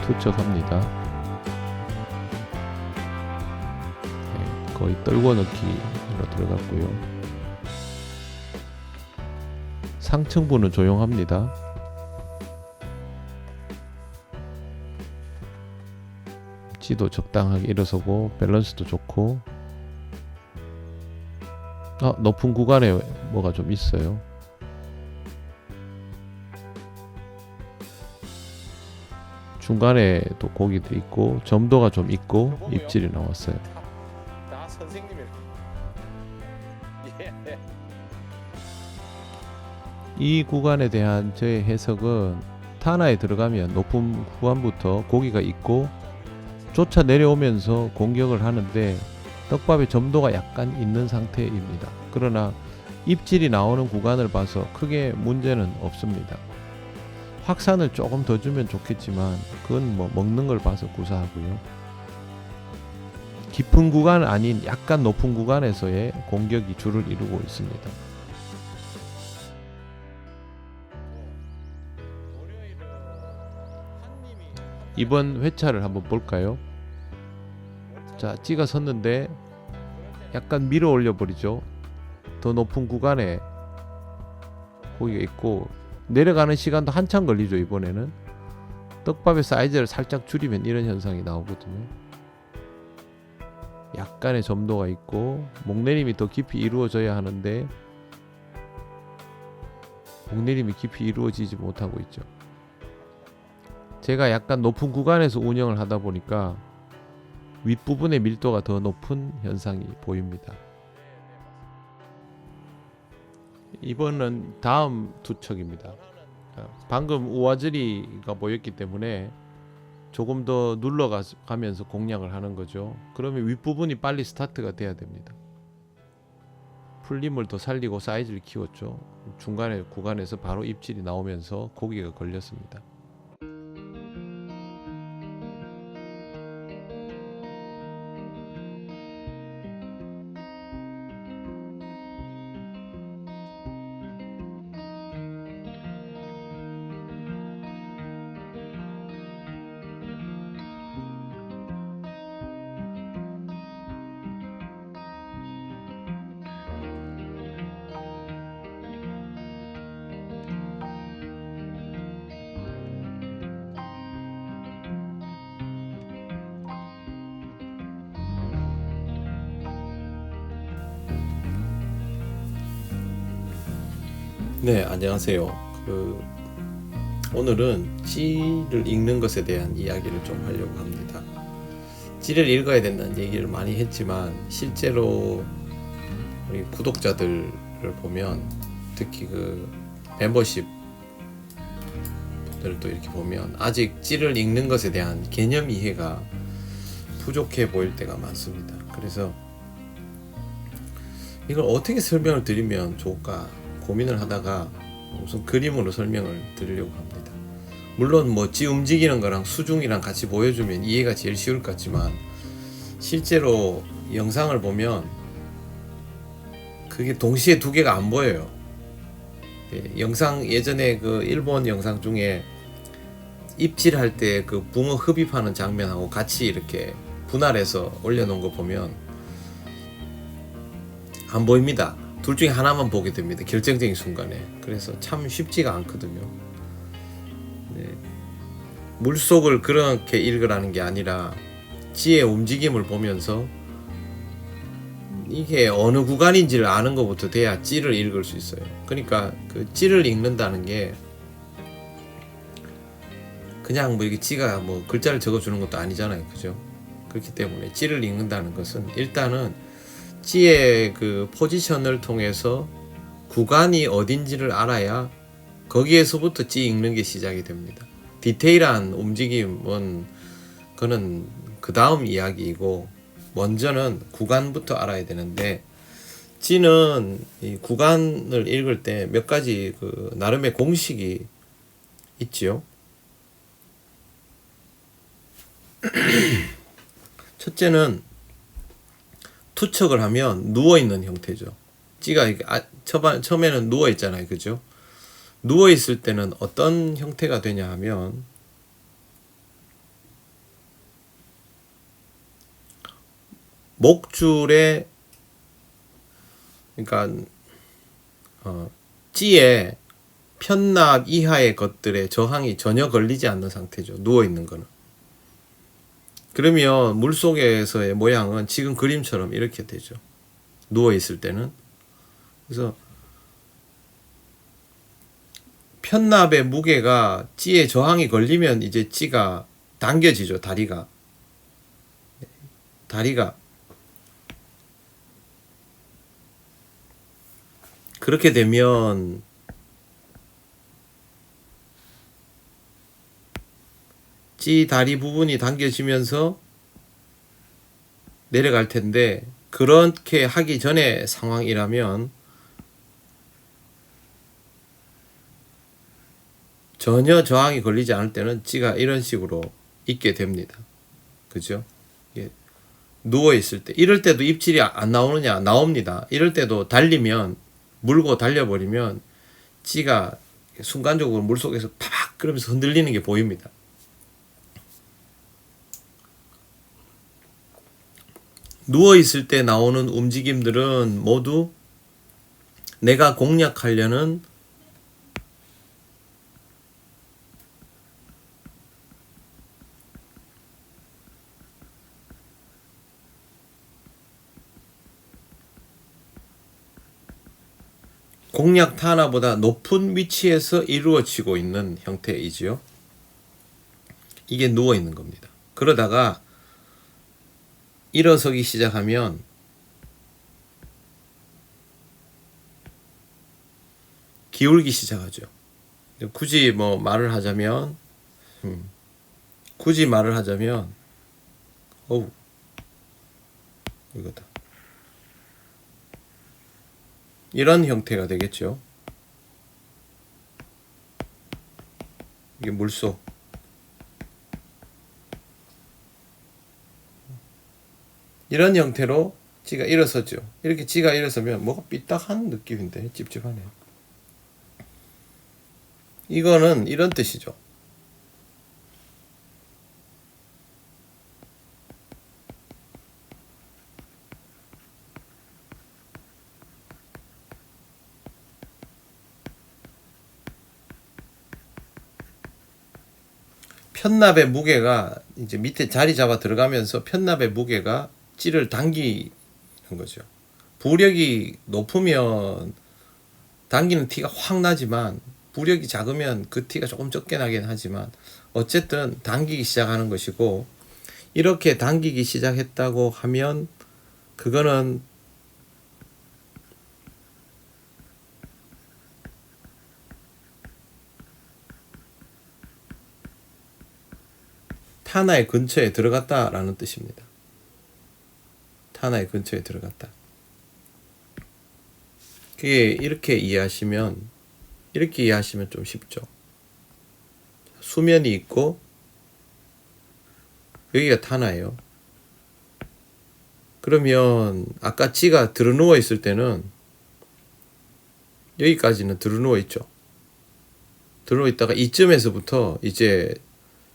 투척합니다. 네, 거의 떨궈 넣기로 들어갔고요. 상층부는 조용합니다. 지도 적당하게 일어서고 밸런스도 좋고, 높은 구간에 뭐가 좀 있어요. 중간에 또 고기도 있고 점도가 좀 있고 입질이 나왔어요. 나 선생님이 이 구간에 대한 저의 해석은 타나에 들어가면 높은 구간부터 고기가 있고 쫓아 내려오면서 공격을 하는데 떡밥의 점도가 약간 있는 상태입니다. 그러나 입질이 나오는 구간을 봐서 크게 문제는 없습니다. 확산을 조금 더 주면 좋겠지만 그건 뭐 먹는 걸 봐서 구사하고요. 깊은 구간 아닌 약간 높은 구간에서의 공격이 주를 이루고 있습니다. 이번 회차를 한번 볼까요? 자, 찌가 섰는데 약간 밀어 올려 버리죠. 더 높은 구간에 고기가 있고 내려가는 시간도 한참 걸리죠. 이번에는 떡밥의 사이즈를 살짝 줄이면 이런 현상이 나오거든요. 약간의 점도가 있고 목내림이 더 깊이 이루어져야 하는데 목내림이 깊이 이루어지지 못하고 있죠. 제가 약간 높은 구간에서 운영을 하다 보니까 윗부분의 밀도가 더 높은 현상이 보입니다. 이번은 다음 투척입니다. 방금 우아즈리가 보였기 때문에 조금 더 눌러가면서 공략을 하는 거죠. 그러면 윗부분이 빨리 스타트가 돼야 됩니다. 풀림을 더 살리고 사이즈를 키웠죠. 중간에 구간에서 바로 입질이 나오면서 고기가 걸렸습니다. 네, 안녕하세요. 오늘은 찌를 읽는 것에 대한 이야기를 좀 하려고 합니다. 찌를 읽어야 된다는 얘기를 많이 했지만 실제로 우리 구독자들을 보면 특히 멤버십 분들도 이렇게 보면 아직 찌를 읽는 것에 대한 개념 이해가 부족해 보일 때가 많습니다. 그래서 이걸 어떻게 설명을 드리면 좋을까 고민을 하다가 우선 그림으로 설명을 드리려고 합니다. 물론 찌 움직이는 거랑 수중이랑 같이 보여주면 이해가 제일 쉬울 것 같지만 실제로 영상을 보면 그게 동시에 두 개가 안 보여요. 영상 예전에 일본 영상 중에 입질할 때 붕어 흡입하는 장면하고 같이 이렇게 분할해서 올려놓은 거 보면 안 보입니다. 둘 중에 하나만 보게 됩니다. 결정적인 순간에. 그래서 참 쉽지가 않거든요. 네. 물속을 그렇게 읽으라는 게 아니라 찌의 움직임을 보면서 이게 어느 구간인지를 아는 것부터 돼야 찌를 읽을 수 있어요. 그러니까 찌를 읽는다는 게 그냥 이렇게 찌가 글자를 적어주는 것도 아니잖아요. 그죠? 그렇기 때문에 찌를 읽는다는 것은 일단은 찌의 포지션을 통해서 구간이 어딘지를 알아야 거기에서부터 찌 읽는 게 시작이 됩니다. 디테일한 움직임은 그는 그 다음 이야기이고 먼저는 구간부터 알아야 되는데 찌는 이 구간을 읽을 때 몇 가지 그 나름의 공식이 있지요. 첫째는 투척을 하면 누워 있는 형태죠. 찌가 처음에는 누워 있잖아요, 그죠? 누워 있을 때는 어떤 형태가 되냐 하면 목줄에 그러니까 찌에 편납 이하의 것들의 저항이 전혀 걸리지 않는 상태죠. 누워 있는 거는. 그러면 물속에서의 모양은 지금 그림처럼 이렇게 되죠. 누워 있을 때는. 그래서 편납의 무게가 찌에 저항이 걸리면 이제 찌가 당겨지죠. 다리가 그렇게 되면 찌 다리 부분이 당겨지면서 내려갈 텐데, 그렇게 하기 전의 상황이라면 전혀 저항이 걸리지 않을 때는 찌가 이런 식으로 있게 됩니다. 그죠? 누워 있을 때, 이럴 때도 입질이 안 나오느냐? 나옵니다. 이럴 때도 달리면, 물고 달려버리면 찌가 순간적으로 물속에서 파박 그러면서 흔들리는 게 보입니다. 누워 있을 때 나오는 움직임들은 모두 내가 공략하려는 공략 타나보다 높은 위치에서 이루어지고 있는 형태이지요. 이게 누워 있는 겁니다. 그러다가 일어서기 시작하면 기울기 시작하죠. 굳이 말을 하자면 어우, 이거다. 이런 형태가 되겠죠. 이게 물속. 이런 형태로 찌가 일어서죠. 이렇게 찌가 일어서면 뭐가 삐딱한 느낌인데 찝찝하네. 이거는 이런 뜻이죠. 편납의 무게가 이제 밑에 자리 잡아 들어가면서 편납의 무게가 찌를 당기는 거죠. 부력이 높으면 당기는 티가 확 나지만 부력이 작으면 그 티가 조금 적게 나긴 하지만 어쨌든 당기기 시작하는 것이고, 이렇게 당기기 시작했다고 하면 그거는 타나의 근처에 들어갔다라는 뜻입니다. 타나의 근처에 들어갔다. 그게 이렇게 이해하시면 좀 쉽죠. 수면이 있고 여기가 타나예요. 그러면 아까 찌가 들어누워 있을 때는 여기까지는 들어누워 있죠. 들어누워 있다가 이쯤에서부터 이제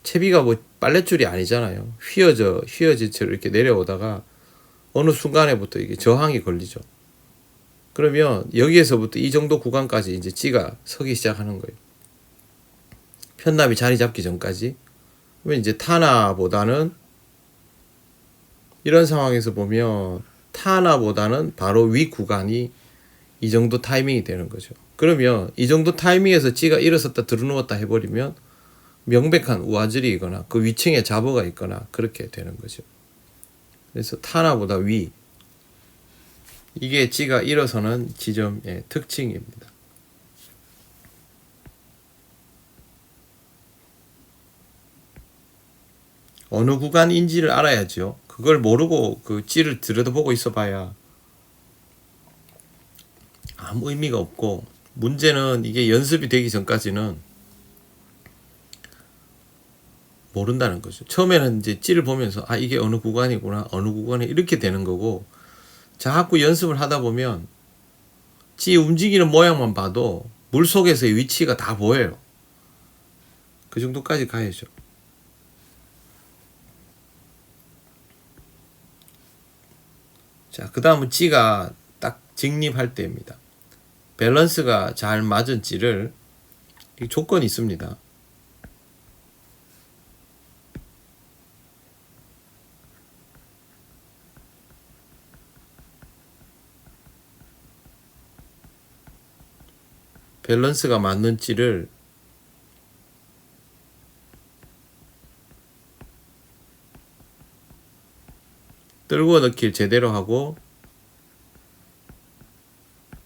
채비가 빨랫줄이 아니잖아요. 휘어진 채로 이렇게 내려오다가 어느 순간에부터 이게 저항이 걸리죠. 그러면 여기에서부터 이 정도 구간까지 이제 찌가 서기 시작하는 거예요. 편납이 자리 잡기 전까지. 그러면 이제 타나보다는 이런 상황에서 보면 타나보다는 바로 위 구간이 이 정도 타이밍이 되는 거죠. 그러면 이 정도 타이밍에서 찌가 일어섰다 들어누웠다 해버리면 명백한 우아질이거나 그 위층에 잡어가 있거나 그렇게 되는 거죠. 그래서 타나보다 위, 이게 찌가 일어서는 지점의 특징입니다. 어느 구간인지를 알아야죠. 그걸 모르고 그 찌를 들여다보고 있어봐야 아무 의미가 없고, 문제는 이게 연습이 되기 전까지는 모른다는 거죠. 처음에는 이제 찌를 보면서 아 이게 어느 구간이구나, 어느 구간이 이렇게 되는 거고, 자꾸 연습을 하다 보면 찌 움직이는 모양만 봐도 물속에서의 위치가 다 보여요. 그 정도까지 가야죠. 자, 그 다음은 찌가 딱 직립할 때입니다. 밸런스가 잘 맞은 찌를, 이 조건이 있습니다. 밸런스가 맞는 찌를 떨구어 넣기를 제대로 하고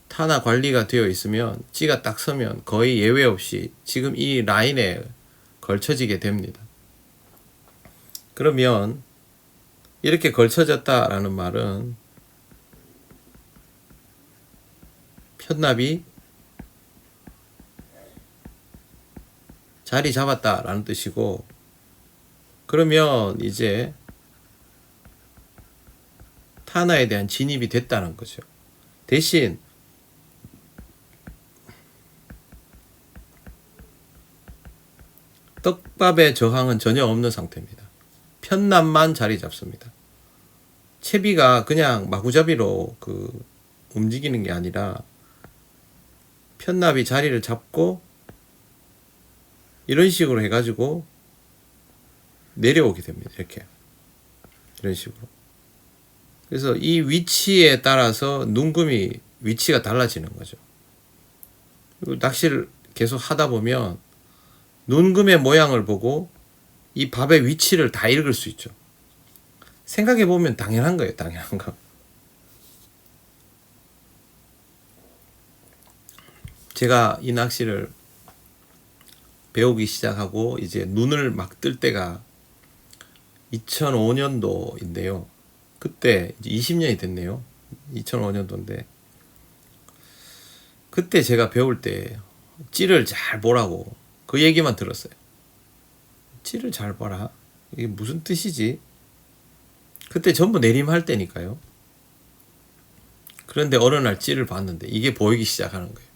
타나 관리가 되어 있으면 찌가 딱 서면 거의 예외 없이 지금 이 라인에 걸쳐지게 됩니다. 그러면 이렇게 걸쳐졌다라는 말은 편납이 자리 잡았다라는 뜻이고, 그러면 이제 타나에 대한 진입이 됐다는 거죠. 대신 떡밥의 저항은 전혀 없는 상태입니다. 편납만 자리 잡습니다. 채비가 그냥 마구잡이로 움직이는 게 아니라 편납이 자리를 잡고 이런 식으로 해가지고 내려오게 됩니다. 이렇게 이런 식으로. 그래서 이 위치에 따라서 눈금이 위치가 달라지는 거죠. 그리고 낚시를 계속 하다 보면 눈금의 모양을 보고 이 밥의 위치를 다 읽을 수 있죠. 생각해 보면 당연한 거예요. 당연한 거. 제가 이 낚시를 배우기 시작하고 이제 눈을 막 뜰 때가 2005년도인데요. 그때 이제 20년이 됐네요. 2005년도인데 그때 제가 배울 때 찌를 잘 보라고 그 얘기만 들었어요. 찌를 잘 봐라. 이게 무슨 뜻이지? 그때 전부 내림할 때니까요. 그런데 어느 날 찌를 봤는데 이게 보이기 시작하는 거예요.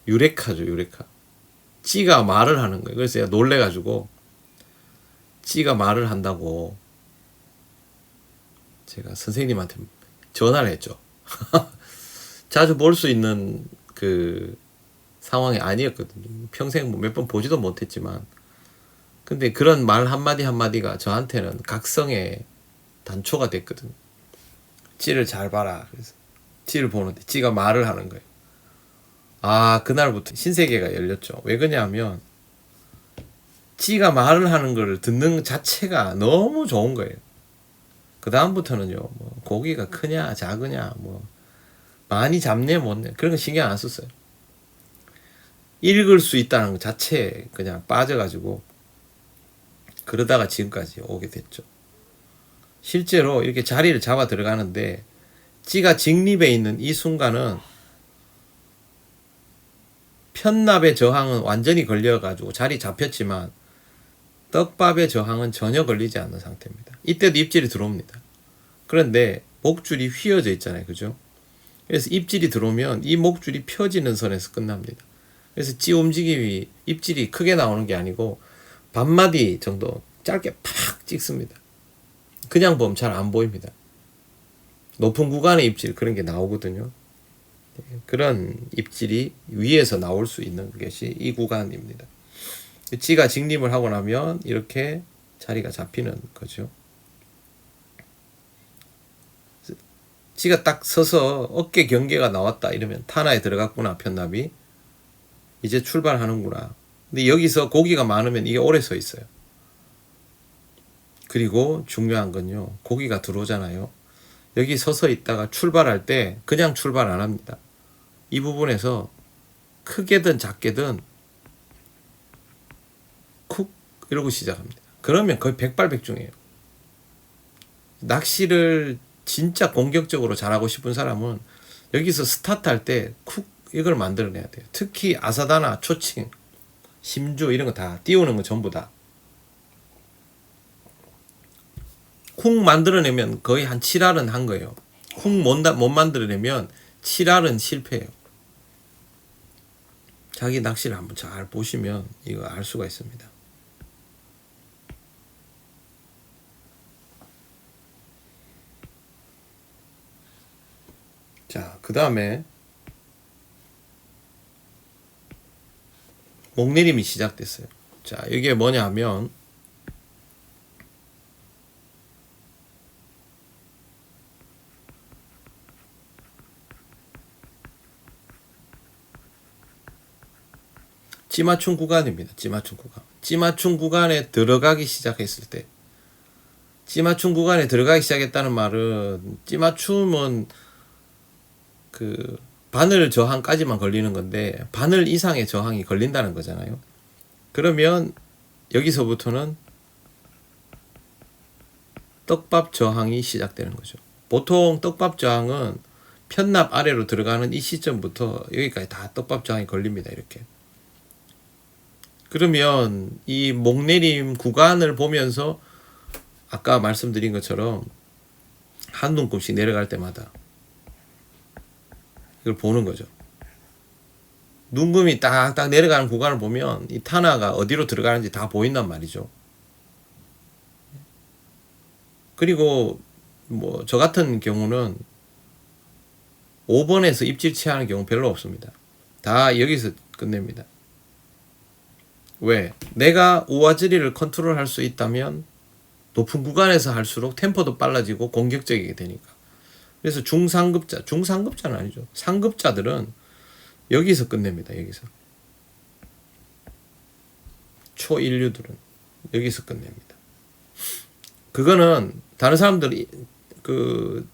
유레카죠, 유레카. 찌가 말을 하는 거예요. 그래서 제가 놀래가지고 찌가 말을 한다고 제가 선생님한테 전화를 했죠. 자주 볼 수 있는 그 상황이 아니었거든요. 평생 몇 번 보지도 못했지만, 근데 그런 말 한마디 한마디가 저한테는 각성의 단초가 됐거든요. 찌를 잘 봐라. 그래서 찌를 보는데 찌가 말을 하는 거예요. 아, 그날부터 신세계가 열렸죠. 왜 그러냐면 찌가 말을 하는 걸 듣는 자체가 너무 좋은 거예요. 그 다음부터는요, 뭐 고기가 크냐 작으냐, 뭐 많이 잡네 못네 그런 거 신경 안 썼어요. 읽을 수 있다는 것 자체에 그냥 빠져가지고 그러다가 지금까지 오게 됐죠. 실제로 이렇게 자리를 잡아 들어가는데 찌가 직립에 있는 이 순간은 편납의 저항은 완전히 걸려가지고 자리 잡혔지만 떡밥의 저항은 전혀 걸리지 않는 상태입니다. 이때도 입질이 들어옵니다. 그런데 목줄이 휘어져 있잖아요. 그죠? 그래서 입질이 들어오면 이 목줄이 펴지는 선에서 끝납니다. 그래서 찌 움직임이 입질이 크게 나오는 게 아니고 반마디 정도 짧게 팍 찍습니다. 그냥 보면 잘 안 보입니다. 높은 구간의 입질 그런 게 나오거든요. 그런 입질이 위에서 나올 수 있는 것이 이 구간입니다. 찌가 직립을 하고 나면 이렇게 자리가 잡히는 거죠. 찌가 딱 서서 어깨 경계가 나왔다 이러면 타나에 들어갔구나, 편납이. 이제 출발하는구나. 근데 여기서 고기가 많으면 이게 오래 서 있어요. 그리고 중요한 건요, 고기가 들어오잖아요. 여기 서서 있다가 출발할 때 그냥 출발 안 합니다. 이 부분에서 크게든 작게든 쿡 이러고 시작합니다. 그러면 거의 백발백중이에요. 낚시를 진짜 공격적으로 잘하고 싶은 사람은 여기서 스타트 할 때 쿡 이걸 만들어내야 돼요. 특히 아사다나, 초칭, 심주 이런 거 다 띄우는 거 전부 다. 쿵 만들어내면 거의 한 7알은 한 거예요. 쿵 못 만들어내면 7알은 실패해요. 자기 낚시를 한번 잘 보시면 이거 알 수가 있습니다. 자, 그 다음에 목내림이 시작됐어요. 자, 이게 뭐냐 하면 찌맞춤 구간입니다. 찌맞춤 구간. 찌맞춤 구간에 들어가기 시작했을 때, 찌맞춤 구간에 들어가기 시작했다는 말은 찌맞춤은 그 바늘 저항까지만 걸리는 건데 바늘 이상의 저항이 걸린다는 거잖아요. 그러면 여기서부터는 떡밥 저항이 시작되는 거죠. 보통 떡밥 저항은 편납 아래로 들어가는 이 시점부터 여기까지 다 떡밥 저항이 걸립니다. 이렇게. 그러면 이 목내림 구간을 보면서 아까 말씀드린 것처럼 한 눈곱씩 내려갈 때마다 이걸 보는 거죠. 눈금이 딱딱 내려가는 구간을 보면 이 타나가 어디로 들어가는지 다 보인단 말이죠. 그리고 뭐 저 같은 경우는 5번에서 입질 취하는 경우 별로 없습니다. 다 여기서 끝냅니다. 왜? 내가 우아지리를 컨트롤할 수 있다면 높은 구간에서 할수록 템포도 빨라지고 공격적이게 되니까. 그래서 중상급자는 아니죠. 상급자들은 여기서 끝냅니다. 여기서. 초인류들은 여기서 끝냅니다. 그거는 다른 사람들이 그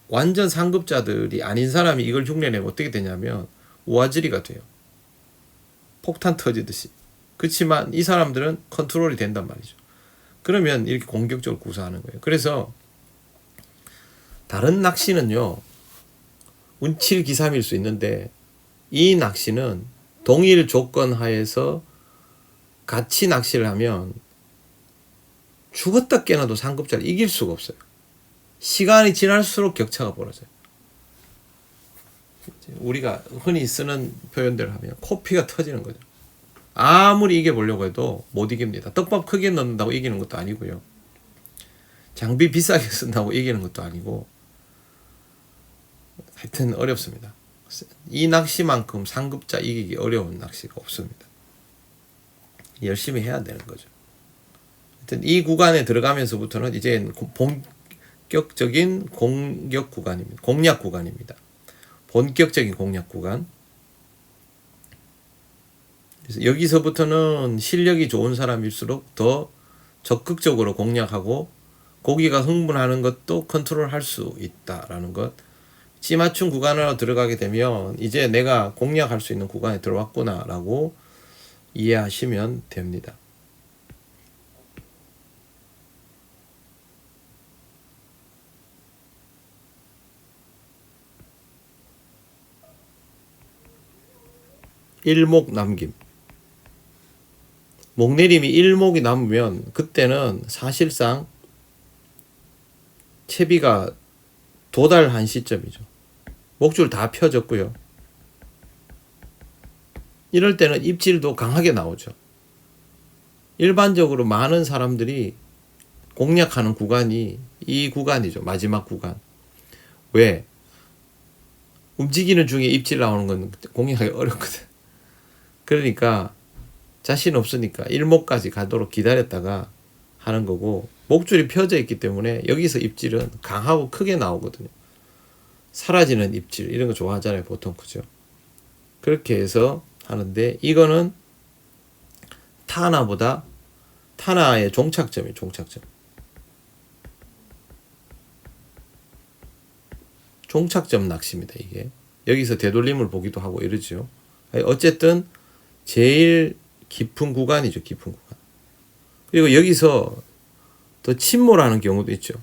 완전 상급자들이 아닌 사람이 이걸 흉내내면 어떻게 되냐면 우아지리가 돼요. 폭탄 터지듯이. 그렇지만 이 사람들은 컨트롤이 된단 말이죠. 그러면 이렇게 공격적으로 구사하는 거예요. 그래서 다른 낚시는요, 운칠기삼일 수 있는데 이 낚시는 동일 조건 하에서 같이 낚시를 하면 죽었다 깨나도 상급자를 이길 수가 없어요. 시간이 지날수록 격차가 벌어져요. 우리가 흔히 쓰는 표현대로 하면 코피가 터지는 거죠. 아무리 이겨보려고 해도 못 이깁니다. 떡밥 크게 넣는다고 이기는 것도 아니고요. 장비 비싸게 쓴다고 이기는 것도 아니고, 하여튼 어렵습니다. 이 낚시만큼 상급자 이기기 어려운 낚시가 없습니다. 열심히 해야 되는 거죠. 하여튼 이 구간에 들어가면서부터는 이제 본격적인 공격 구간입니다. 공략 구간입니다. 본격적인 공략 구간. 그래서 여기서부터는 실력이 좋은 사람일수록 더 적극적으로 공략하고 고기가 흥분하는 것도 컨트롤할 수 있다라는 것. 찌맞춤 구간으로 들어가게 되면 이제 내가 공략할 수 있는 구간에 들어왔구나라고 이해하시면 됩니다. 일목 남김. 목내림이 일목이 남으면 그때는 사실상 채비가 도달한 시점이죠. 목줄 다 펴졌고요. 이럴 때는 입질도 강하게 나오죠. 일반적으로 많은 사람들이 공략하는 구간이 이 구간이죠. 마지막 구간. 왜? 움직이는 중에 입질 나오는 건 공략하기 어렵거든. 그러니까 자신 없으니까 일목까지 가도록 기다렸다가 하는 거고, 목줄이 펴져 있기 때문에 여기서 입질은 강하고 크게 나오거든요. 사라지는 입질 이런 거 좋아하잖아요, 보통. 그죠? 그렇게 해서 하는데, 이거는 타나보다 타나의 종착점이에요. 종착점 낚시입니다. 이게 여기서 되돌림을 보기도 하고 이러죠. 어쨌든 제일 깊은 구간이죠. 깊은 구간. 그리고 여기서 더 침몰하는 경우도 있죠.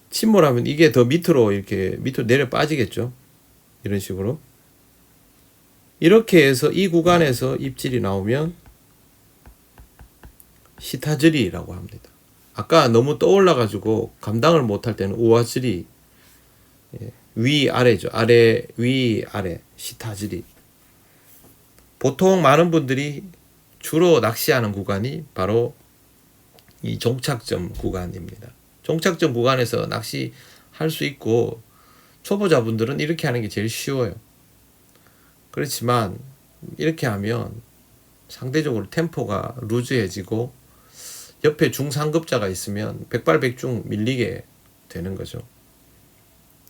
침몰하면 이게 더 밑으로 이렇게 밑으로 내려 빠지겠죠. 이런 식으로. 이렇게 해서 이 구간에서 입질이 나오면 시타즈리라고 합니다. 아까 너무 떠올라 가지고 감당을 못할 때는 우아즈리, 위 아래죠. 아래 위 아래 시타즈리. 보통 많은 분들이 주로 낚시하는 구간이 바로 이 종착점 구간입니다. 종착점 구간에서 낚시할 수 있고 초보자분들은 이렇게 하는 게 제일 쉬워요. 그렇지만 이렇게 하면 상대적으로 템포가 루즈해지고 옆에 중상급자가 있으면 백발백중 밀리게 되는 거죠.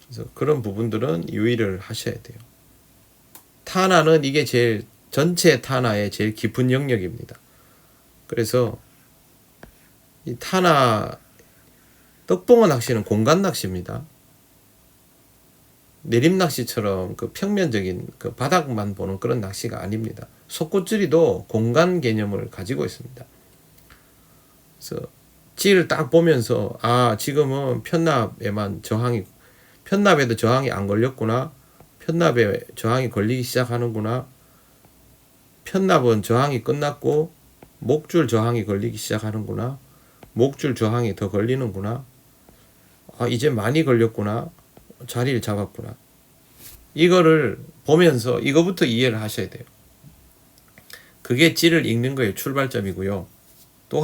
그래서 그런 부분들은 유의를 하셔야 돼요. 타나는 이게 제일 전체 타나의 제일 깊은 영역입니다. 그래서 이 타나 떡봉어 낚시는 공간 낚시입니다. 내림 낚시처럼 그 평면적인 그 바닥만 보는 그런 낚시가 아닙니다. 속꽃줄이도 공간 개념을 가지고 있습니다. 그래서 찌를 딱 보면서 아 지금은 편납에만 저항이 편납에도 저항이 안 걸렸구나. 편납에 저항이 걸리기 시작하는구나. 편납은 저항이 끝났고 목줄 저항이 걸리기 시작하는구나. 목줄 저항이 더 걸리는구나. 아 이제 많이 걸렸구나. 자리를 잡았구나. 이거를 보면서 이거부터 이해를 하셔야 돼요. 그게 찌를 읽는 거의 출발점이고요. 또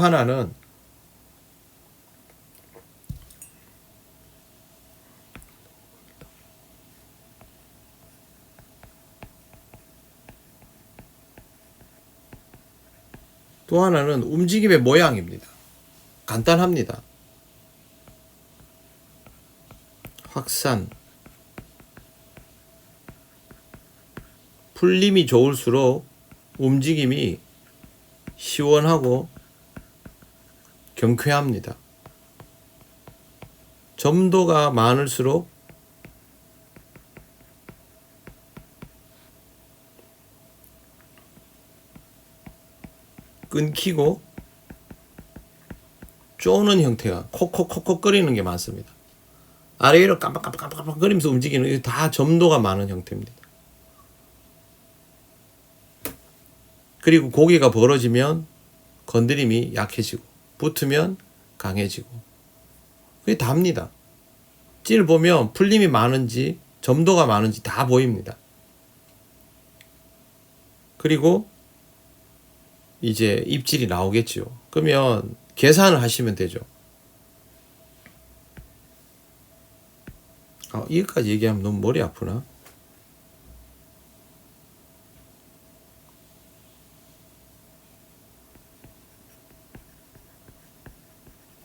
하나는 움직임의 모양입니다. 간단합니다. 확산. 풀림이 좋을수록 움직임이 시원하고 경쾌합니다. 점도가 많을수록 끊기고 쪼는 형태가 콕콕콕콕 거리는 게 많습니다. 아래 위로 깜빡깜빡깜빡 거리면서 움직이는 게 다 점도가 많은 형태입니다. 그리고 고기가 벌어지면 건드림이 약해지고 붙으면 강해지고 그게 답니다. 찌를 보면 풀림이 많은지 점도가 많은지 다 보입니다. 그리고 이제 입질이 나오겠죠. 그러면 계산을 하시면 되죠. 이거까지 얘기하면 너무 머리 아프나?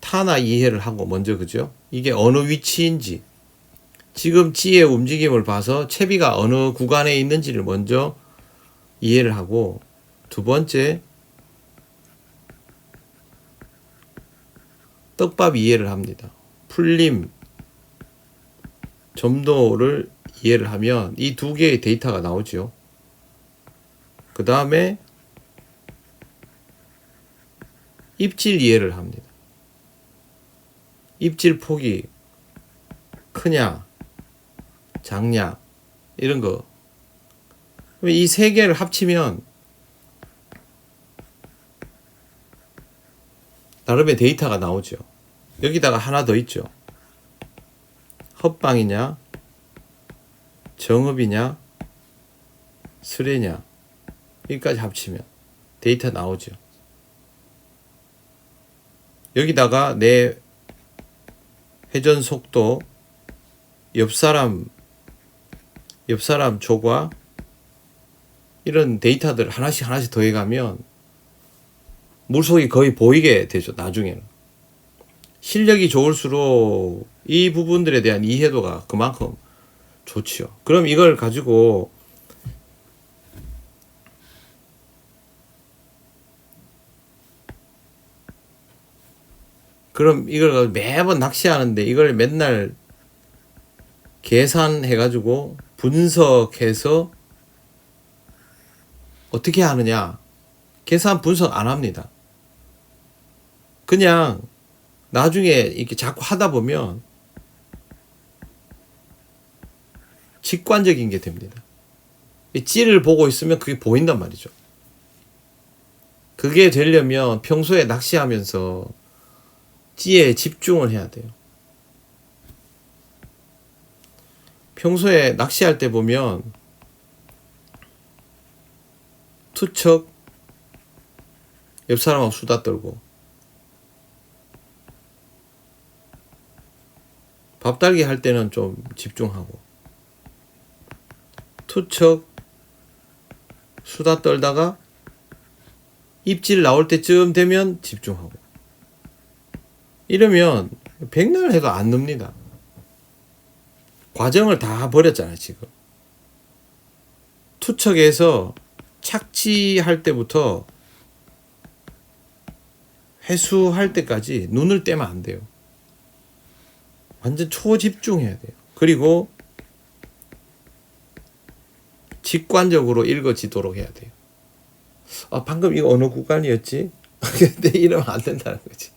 타나 이해를 하고 먼저 그죠? 이게 어느 위치인지 지금 찌의 움직임을 봐서 채비가 어느 구간에 있는지를 먼저 이해를 하고 두 번째 떡밥 이해를 합니다. 풀림, 점도를 이해를 하면 이 두 개의 데이터가 나오죠. 그 다음에 입질 이해를 합니다. 입질 폭이 크냐, 작냐, 이런 거. 이 세 개를 합치면 나름의 데이터가 나오죠. 여기다가 하나 더 있죠. 헛방이냐, 정읍이냐, 수레냐, 여기까지 합치면 데이터 나오죠. 여기다가 내 회전 속도, 옆 사람 조과 이런 데이터들 하나씩 더해가면 물속이 거의 보이게 되죠. 나중에는 실력이 좋을수록 이 부분들에 대한 이해도가 그만큼 좋지요. 그럼 이걸 가지고 매번 낚시하는데 이걸 맨날 계산해가지고 분석해서 어떻게 하느냐? 계산 분석 안 합니다. 그냥 나중에 이렇게 자꾸 하다 보면 직관적인 게 됩니다. 이 찌를 보고 있으면 그게 보인단 말이죠. 그게 되려면 평소에 낚시하면서 찌에 집중을 해야 돼요. 평소에 낚시할 때 보면 투척, 옆 사람하고 수다 떨고, 밥달기 할 때는 좀 집중하고, 투척, 수다 떨다가 입질 나올 때쯤 되면 집중하고, 이러면 백날 해도 안 늡니다. 과정을 다 버렸잖아요, 지금. 투척에서 착지할 때부터 회수할 때까지 눈을 떼면 안 돼요. 완전 초집중해야 돼요. 그리고 직관적으로 읽어지도록 해야 돼요. 아, 방금 이거 어느 구간이었지? 근데 이러면 안 된다는 거지.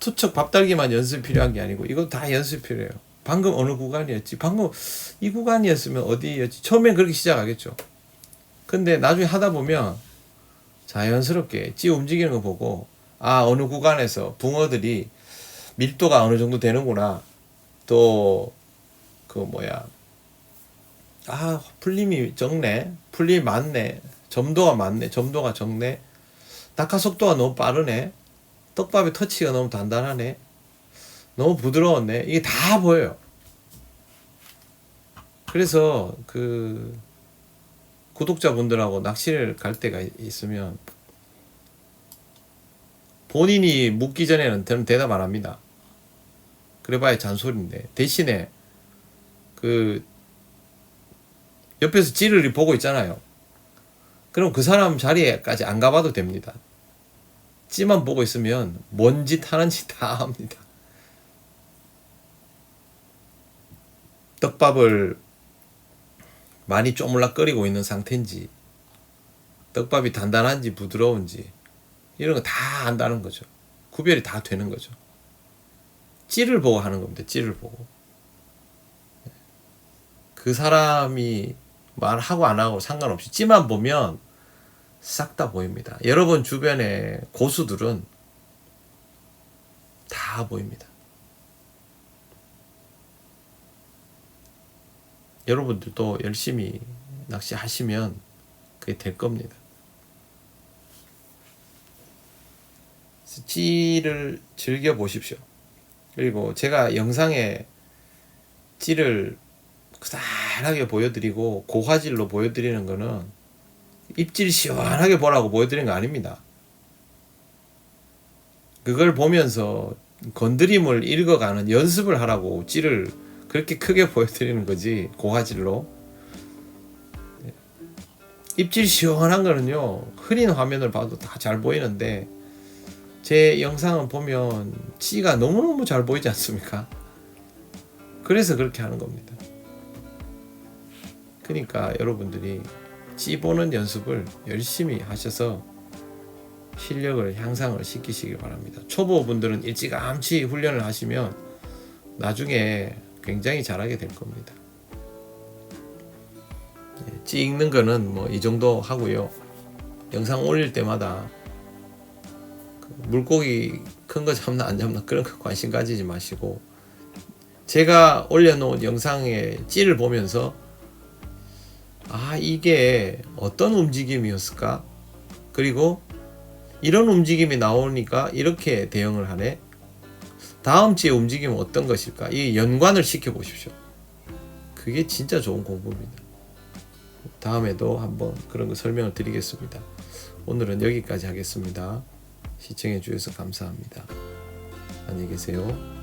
투척 밥달기만 연습이 필요한 게 아니고 이거 다 연습이 필요해요. 방금 어느 구간이었지? 방금 이 구간이었으면 어디였지? 처음엔 그렇게 시작하겠죠. 근데 나중에 하다 보면 자연스럽게 찌 움직이는 거 보고, 아, 어느 구간에서 붕어들이 밀도가 어느 정도 되는구나. 또 풀림이 적네, 풀림이 많네, 점도가 많네, 점도가 적네, 낙하 속도가 너무 빠르네, 떡밥의 터치가 너무 단단하네, 너무 부드러웠네. 이게 다 보여요. 그래서 구독자분들하고 낚시를 갈 때가 있으면 본인이 묻기 전에는 저는 대답 안 합니다. 그래봐야 잔소리인데, 대신에 옆에서 찌를 보고 있잖아요. 그럼 그 사람 자리에까지 안 가봐도 됩니다. 찌만 보고 있으면 뭔 짓 하는지 다 합니다. 떡밥을 많이 쪼물락 끓이고 있는 상태인지, 떡밥이 단단한지 부드러운지, 이런 거 다 안다는 거죠. 구별이 다 되는 거죠. 찌를 보고 하는 겁니다. 찌를 보고. 그 사람이 말하고 안 하고 상관없이 찌만 보면 싹 다 보입니다. 여러분 주변에 고수들은 다 보입니다. 여러분들도 열심히 낚시하시면 그게 될 겁니다. 찌를 즐겨 보십시오. 그리고 제가 영상에 찌를 크다랗게 보여드리고 고화질로 보여드리는 거는 입질 시원하게 보라고 보여드리는 거 아닙니다. 그걸 보면서 건드림을 읽어가는 연습을 하라고 찌를 그렇게 크게 보여드리는 거지, 고화질로. 입질 시원한 거는요, 흐린 화면을 봐도 다 잘 보이는데 제 영상을 보면 찌가 너무너무 잘 보이지 않습니까? 그래서 그렇게 하는 겁니다. 그러니까 여러분들이 찌 보는 연습을 열심히 하셔서 실력을 향상을 시키시기 바랍니다. 초보분들은 일찌감치 훈련을 하시면 나중에 굉장히 잘하게 될 겁니다. 찌 읽는 거는 뭐 이 정도 하고요. 영상 올릴 때마다 물고기 큰 거 잡나 안 잡나 그런 거 관심 가지지 마시고, 제가 올려놓은 영상의 찌를 보면서 아, 이게 어떤 움직임이었을까? 그리고 이런 움직임이 나오니까 이렇게 대응을 하네. 다음 찌의 움직임은 어떤 것일까? 이 연관을 시켜 보십시오. 그게 진짜 좋은 공부입니다. 다음에도 한번 그런 거 설명을 드리겠습니다. 오늘은 여기까지 하겠습니다. 시청해 주셔서 감사합니다. 안녕히 계세요.